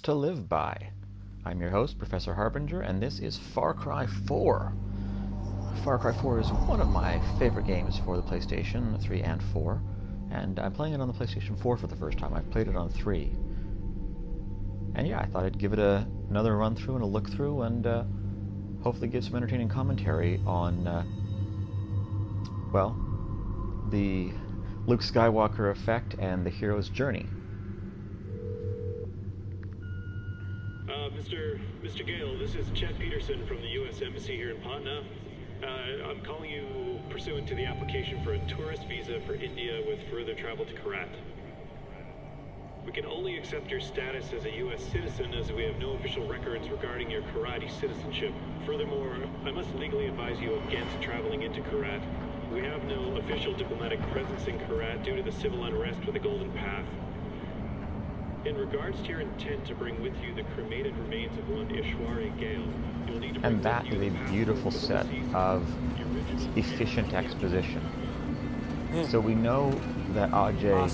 to live by. I'm your host, Professor Harbinger, and this is Far Cry 4. Far Cry 4 is one of my favorite games for the PlayStation 3 and 4, and I'm playing it on the PlayStation 4 for the first time. I've played it on 3. And yeah, I thought I'd give it another run through and a look through, and hopefully give some entertaining commentary on, well, the Luke Skywalker effect and the hero's journey. Mr. Gale, this is Chet Peterson from the U.S. Embassy here in Patna. I'm calling you pursuant to the application for a tourist visa for India with further travel to Karat. We can only accept your status as a U.S. citizen as we have no official records regarding your Karate citizenship. Furthermore, I must legally advise you against traveling into Karat. We have no official diplomatic presence in Karat due to the civil unrest with the Golden Path. In regards to your intent to bring with you the cremated remains of one Ishwari Gale, you'll need to bring And that is a beautiful set of efficient exposition. So we know that Ajay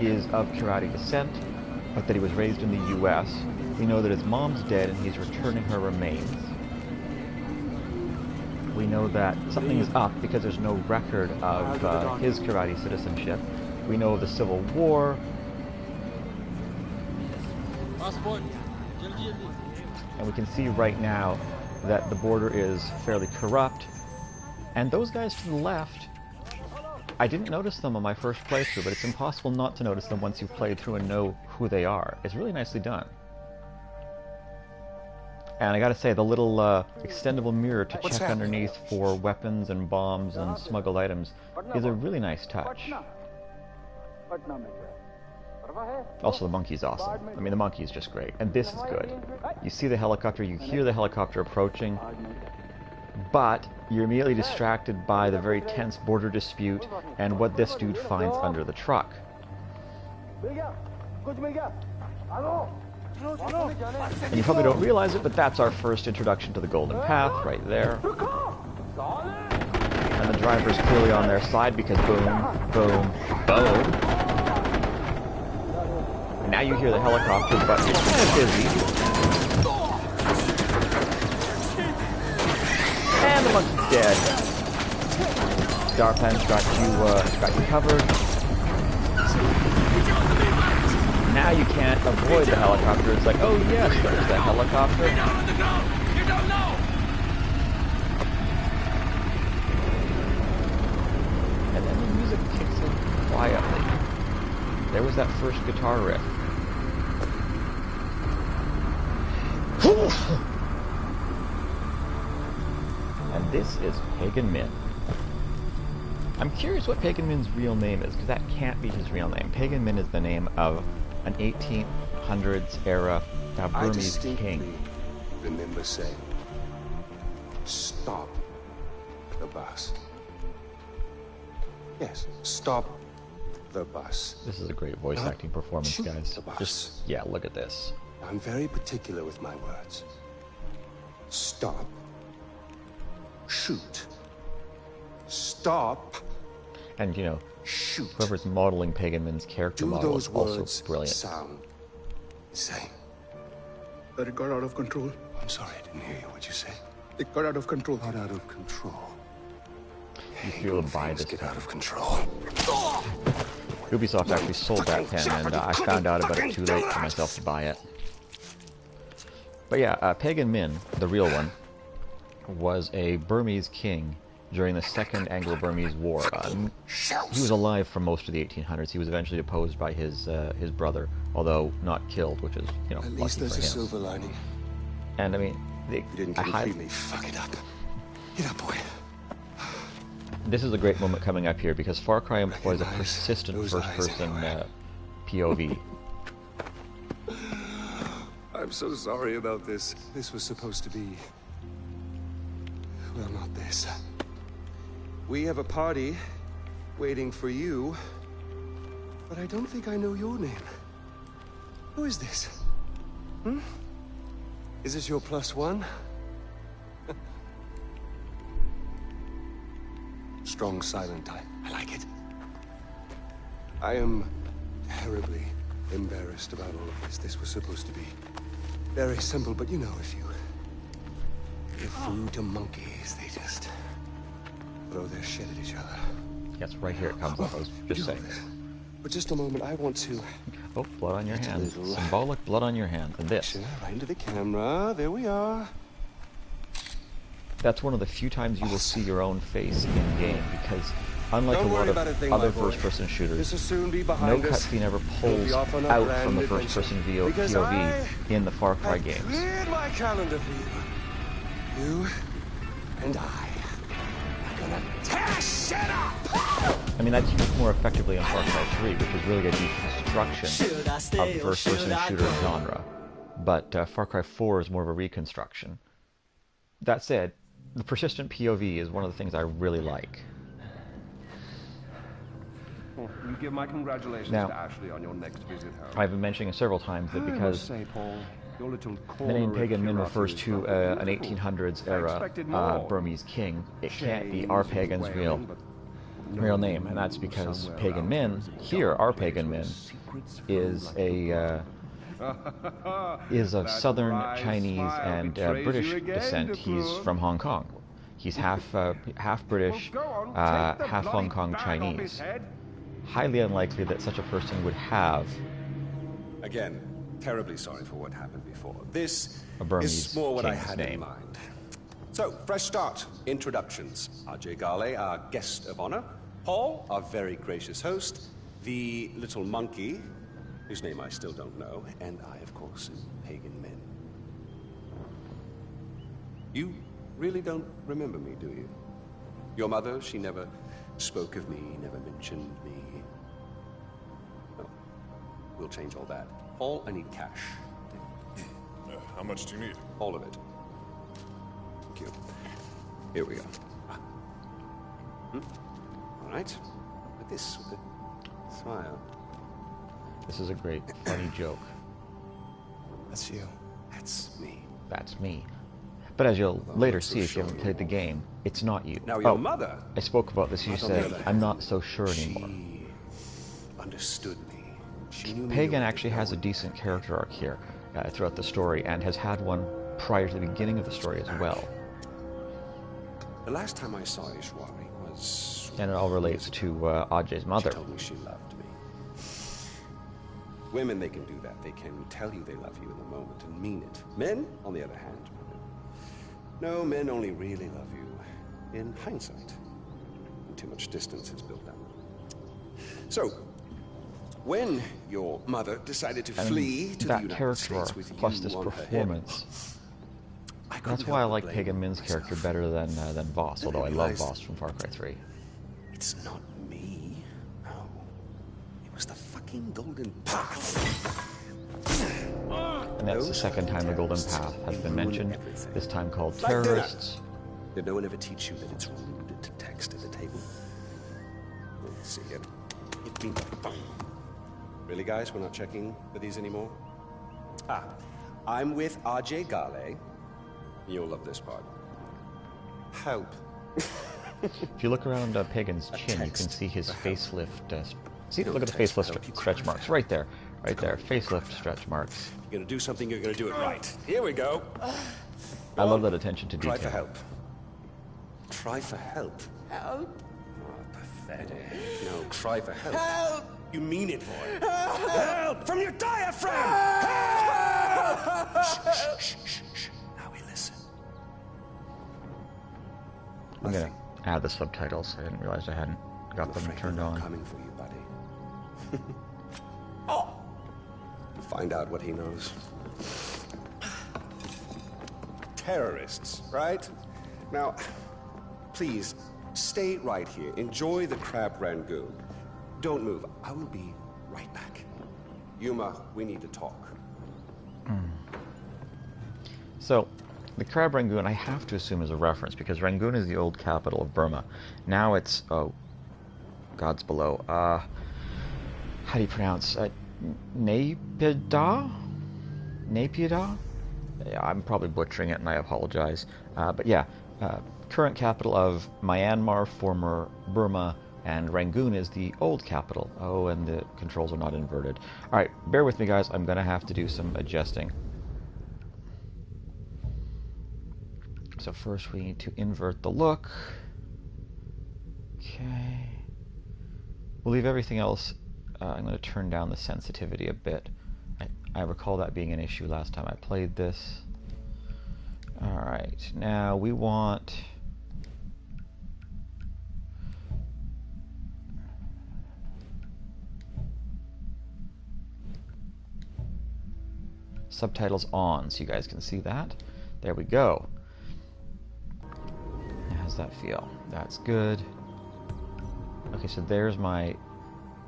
is of Karate descent, but that he was raised in the U.S. We know that his mom's dead and he's returning her remains. We know that something is up because there's no record of his Karate citizenship. We know of the Civil War. And we can see right now that the border is fairly corrupt. And those guys to the left, I didn't notice them on my first playthrough, but it's impossible not to notice them once you've played through and know who they are. It's really nicely done. And I gotta say, the little extendable mirror to check underneath for weapons and bombs and smuggled items is a really nice touch. Also, the monkey's awesome. I mean, the monkey's just great. And this is good. You see the helicopter, you hear the helicopter approaching, but you're immediately distracted by the very tense border dispute and what this dude finds under the truck. And you probably don't realize it, but that's our first introduction to the Golden Path right there. And the driver's clearly on their side because boom, boom, boom. And now you hear the helicopter, but it's kind of busy. And the monkey's dead. Darpan's got you covered. Now you can't avoid the helicopter. It's like, oh yes, there's that helicopter. You don't know. And then the music kicks in quietly. There was that first guitar riff. And this is Pagan Min. I'm curious what Pagan Min's real name is, because that can't be his real name. Pagan Min is the name of an 1800s era Burmese king. Remember saying, stop the bus. Yes, stop the bus. This is a great voice acting performance, guys. The bus. Just, yeah, look at this. I'm very particular with my words. Stop. Shoot. Stop. And, you know, shoot. Whoever's modeling Pagan Min's character model is also brilliant. Sound same. That it got out of control. I'm sorry, I didn't hear you. What'd you say? It got out of control. Got out of control. You feel to buy this. Get out of control. Ubisoft actually sold that pen, and I found out about it too late for myself to buy it. But yeah, Pagan Min, the real one, was a Burmese king during the Second Anglo-Burmese War. He was alive for most of the 1800s. He was eventually deposed by his brother, although not killed, which is, you know, At lucky least there's for a him. silver lining. And I mean, You didn't completely fuck it up. Get up, boy. This is a great moment coming up here because Far Cry employs a persistent first-person POV. I'm so sorry about this. This was supposed to be... well, not this. We have a party waiting for you, but I don't think I know your name. Who is this? Hmm? Is this your +1? Strong silent type. I like it. I am terribly embarrassed about all of this. This was supposed to be very simple, but you know, if you give food to monkeys, they just throw their shit at each other. Yes, right here it comes up. I was just saying. For just a moment, I want to... Oh, blood on your Just a hand. little. Symbolic blood on your hand. And this. Right into the camera. There we are. That's one of the few times you will see your own face in-game, because unlike Don't a lot worry of about a thing, my other boy. first-person shooters, This will soon be no behind us. cutscene ever We'll pulls be off on a out grand from the adventure. first-person Because POV I in the Far Cry have games. cleared my calendar for you. You and I are gonna tear shit up! I mean, that's used more effectively in Far Cry 3, which is really a deconstruction of the first-person shooter genre. But Far Cry 4 is more of a reconstruction. That said, the persistent POV is one of the things I really like. You give my congratulations Now, to Ashley on your next visit home. I've been mentioning several times that because say, Paul, your little the name corner Pagan of Min Kirati refers is to not an beautiful. 1800s I era expected more. Burmese king. It can't be Chains our and pagan's wailing, but no real one name, and knew that's because somewhere Pagan around Min, there was a here, dark our place Pagan where Min, secrets is flowed like is of That Southern wry Chinese smile and betrays British you again, descent. He's Dupont. from Hong Kong. He's half British, Well, go on, take the half bloody Hong Kong bag off his Chinese. head. Highly unlikely that such a person would have Again, terribly sorry for what happened before. This a Burmese is more what I king's had name. in mind. So, fresh start. Introductions. Ajay Gale, our guest of honor. Paul, our very gracious host. The little monkey, whose name I still don't know. And I, of course, am Pagan Min. You really don't remember me, do you? Your mother, she never spoke of me, never mentioned me. No. We'll change all that. Paul, I need cash. How much do you need? All of it. Thank you. Here we go. All right. Like this, with a smile. This is a great, funny joke. That's you. That's me. That's me. But as you'll later not so see if you sure haven't played the game, it's not you. Now, your Oh, mother, I spoke about this. You on the said, other hand, I'm not so sure anymore. she understood me. She knew me Pagan well, actually no has a one- decent character arc here throughout the story, and has had one prior to the beginning of the story as well. The last time I saw Ishwari was... And it all relates to Ajay's mother. She told me she loved me. Women, they can do that. They can tell you they love you in the moment and mean it. Men, on the other hand, no, men only really love you in hindsight. When too much distance is built up. So, when your mother decided to And flee to the that United character States arc, with plus you this on her performance, hip, I that's couldn't why I help but like blame Pagan Min's myself. character better than Voss, although I love realized- Voss from Far Cry 3. It's not me. No. It was the fucking Golden Path. And that's the Those second time the Golden terrorists Path has been ruin mentioned, everything. this time called Like dinner. terrorists. Did no one ever teach you that it's rude to text at a table? Let's see it. Hit me. Bum. Really, guys? We're not checking for these anymore? I'm with Ajay Gale. You'll love this part. Help. If you look around Pagan's chin, you can text see his for help. facelift. See, You look at don't the text for facelift help, you stretch cry marks. for Right there. Right It's there. called cry Facelift for stretch marks. You're gonna do something, you're gonna do it right. Here we go. I love that attention to Try detail. for help. Try for help. Help? Oh, pathetic. No, try for help. Help! You mean it, boy. Help! From your diaphragm! Help! Shh, shh, shh, shh. Now we listen. I'm gonna add the subtitles. I didn't realize I hadn't got I'm them afraid turned I'm not on. coming for you, buddy. Oh! Find out what he knows. Terrorists, right? Now, please, stay right here. Enjoy the crab rangoon. Don't move. I will be right back. Yuma, we need to talk. So, the Crab Rangoon, I have to assume is a reference, because Rangoon is the old capital of Burma. Now it's, oh, gods below. How do you pronounce? Naypyidaw? Naypyidaw? Yeah, I'm probably butchering it, and I apologize. But yeah, current capital of Myanmar, former Burma, and Rangoon is the old capital. Oh, and the controls are not inverted. Alright, bear with me guys, I'm gonna have to do some adjusting. So first we need to invert the look. Okay. We'll leave everything else. I'm going to turn down the sensitivity a bit. I recall that being an issue last time I played this. Alright, now we want... subtitles on, so you guys can see that. There we go. How's that feel? That's good. Okay, so there's my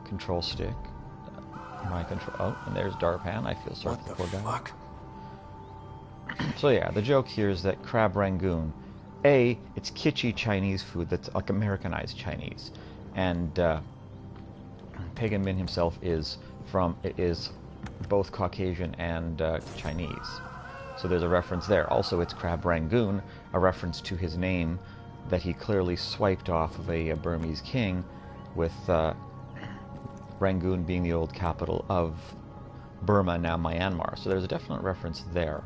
control stick. My control. Oh, and there's Darpan. I feel sorry for the poor guy. So yeah, the joke here is that crab rangoon, it's kitschy Chinese food that's like Americanized Chinese, and Pagan Min himself is both Caucasian and Chinese. So there's a reference there. Also, it's crab rangoon, a reference to his name that he clearly swiped off of a Burmese king, with Rangoon being the old capital of Burma, now Myanmar. So there's a definite reference there.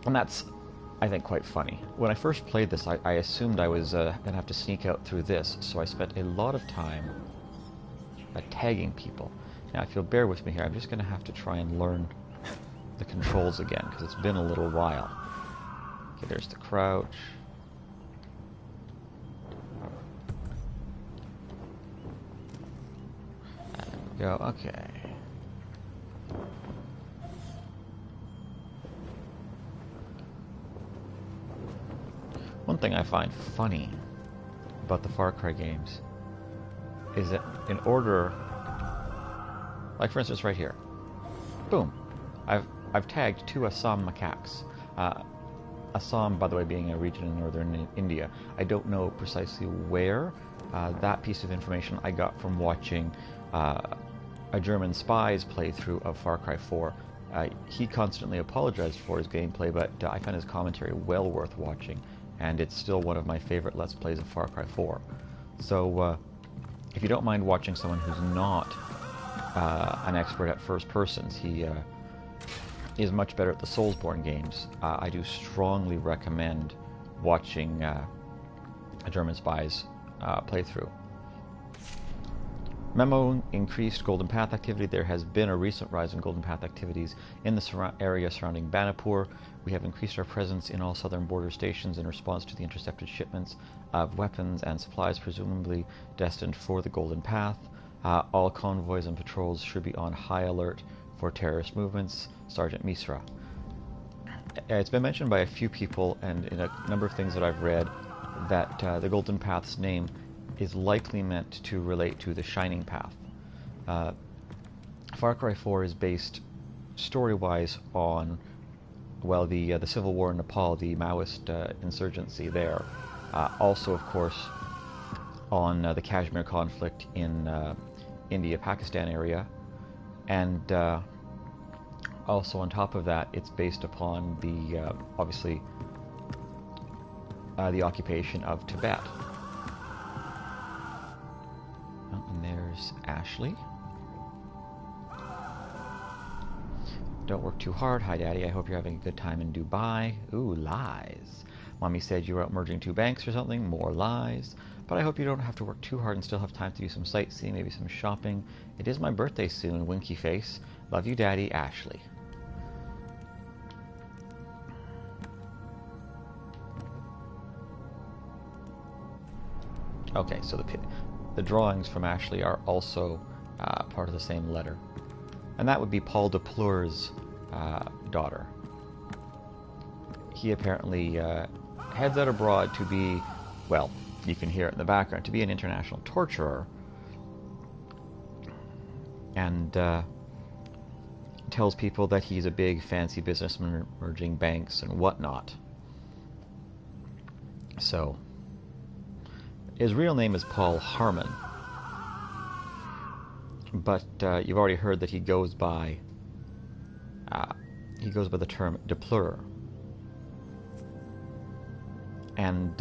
And that's, I think, quite funny. When I first played this, I assumed I was going to have to sneak out through this, so I spent a lot of time tagging people. Now, if you'll bear with me here, I'm just going to have to try and learn the controls again, because it's been a little while. Okay, there's the crouch. There we go, okay. One thing I find funny about the Far Cry games is that in order, like for instance right here, boom, I've tagged 2 Assam macaques. Assam, by the way, being a region in northern India. I don't know precisely where. That piece of information I got from watching a German spy's playthrough of Far Cry 4. He constantly apologized for his gameplay, but I found his commentary well worth watching, and it's still one of my favorite Let's Plays of Far Cry 4. So, if you don't mind watching someone who's not an expert at first persons, he is much better at the Soulsborne games. I do strongly recommend watching a German spy's playthrough. Memo: increased Golden Path activity. There has been a recent rise in Golden Path activities in the area surrounding Banipur. We have increased our presence in all southern border stations in response to the intercepted shipments of weapons and supplies presumably destined for the Golden Path. All convoys and patrols should be on high alert for terrorist movements. Sergeant Misra. It's been mentioned by a few people and in a number of things that I've read that the Golden Path's name is likely meant to relate to the Shining Path. Far Cry 4 is based story-wise on, well, the civil war in Nepal, the Maoist insurgency there. Also, of course, on the Kashmir conflict in India-Pakistan area, and also on top of that, it's based upon the obviously the occupation of Tibet. Oh, and there's Ashley. Don't work too hard. Hi, Daddy. I hope you're having a good time in Dubai. Ooh, lies. Mommy said you were out merging 2 banks or something. More lies. But I hope you don't have to work too hard and still have time to do some sightseeing, maybe some shopping. It is my birthday soon. Winky face. Love you, Daddy. Ashley. Okay, so the drawings from Ashley are also part of the same letter. And that would be Paul de Pleur's daughter. He apparently heads out abroad to be, well, you can hear it in the background, to be an international torturer. And tells people that he's a big fancy businessman merging banks and whatnot. So, his real name is Paul Harmon. But you've already heard that he goes by the term de Pleur. And